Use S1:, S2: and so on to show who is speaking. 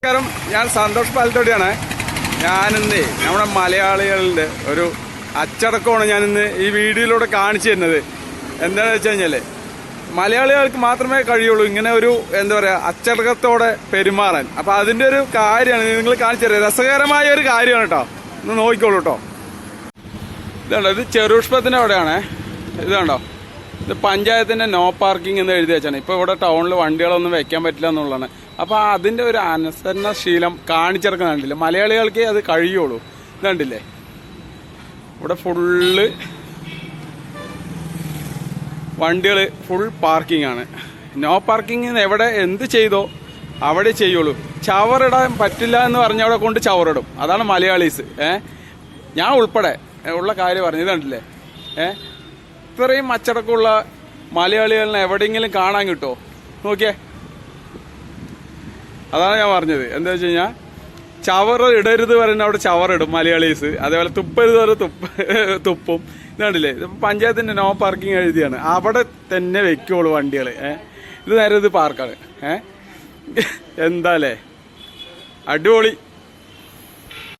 S1: നമസ്കാരം, ഞാൻ സന്തോഷ് പാലത്തോടെയാണ്. ഞാനിന്ന് നമ്മുടെ മലയാളികളുടെ ഒരു അച്ചടക്കമാണ് ഞാനിന്ന് ഈ വീഡിയോയിലൂടെ കാണിച്ചു തരുന്നത്. എന്താണെന്ന് വെച്ച് കഴിഞ്ഞാൽ മലയാളികൾക്ക് മാത്രമേ കഴിയുള്ളൂ ഇങ്ങനെ ഒരു എന്താ പറയുക അച്ചടക്കത്തോടെ പെരുമാറാൻ. അപ്പം അതിൻ്റെ ഒരു കാര്യമാണ് നിങ്ങൾ കാണിച്ചു തരുന്നത്. രസകരമായ ഒരു കാര്യമാണ് കേട്ടോ, ഒന്ന് നോക്കിക്കോളൂ കേട്ടോ. ഇതുണ്ടോ, ഇത് ചെറുഷ്പത്തിൻ്റെ അവിടെയാണ്. ഇതുണ്ടോ, ഇത് പഞ്ചായത്തിൻ്റെ നോ പാർക്കിംഗ് എന്ന് എഴുതി വെച്ചാണ്. ഇപ്പോൾ ഇവിടെ ടൗണിൽ വണ്ടികളൊന്നും വെക്കാൻ പറ്റില്ല എന്നുള്ളതാണ്. അപ്പോൾ അതിൻ്റെ ഒരു അനുസരണശീലം കാണിച്ചിറക്കുന്നുണ്ടല്ലേ, മലയാളികൾക്ക് അത് കഴിയുള്ളൂ. ഇതുണ്ടല്ലേ, ഇവിടെ ഫുള്ള് വണ്ടികൾ ഫുൾ പാർക്കിംഗ് ആണ്. നോ പാർക്കിംഗ് എവിടെ എന്ത് ചെയ്തോ അവിടെ ചെയ്യുള്ളൂ. ചവറിടാൻ പറ്റില്ല എന്ന് പറഞ്ഞ അവിടെ കൊണ്ട് ചവറിടും. അതാണ് മലയാളീസ്. ഞാൻ ഉൾപ്പെടെ ഉള്ള കാര്യം പറഞ്ഞു. ഇതുണ്ടല്ലേ, ഇത്രയും അച്ചടക്കമുള്ള മലയാളികളിനെ എവിടെയെങ്കിലും കാണാൻ കിട്ടുമോ? നോക്കിയേ, അതാണ് ഞാൻ പറഞ്ഞത്. എന്താ വെച്ച് കഴിഞ്ഞാൽ ചവറ് ഇടരുത് പറയുന്ന അവിടെ ചവറിടും മലയാളീസ്. അതേപോലെ തുപ്പരുത് വരെ തുപ്പും. ഇതുണ്ടല്ലേ, ഇത് പഞ്ചായത്തിന്റെ നോ പാർക്കിംഗ് എഴുതിയാണ്. അവിടെ തന്നെ വെക്കുള്ളൂ വണ്ടികൾ. ഇത് നേരെ ഇത് പാർക്കാണ്. എന്താല്ലേ, അടിപൊളി.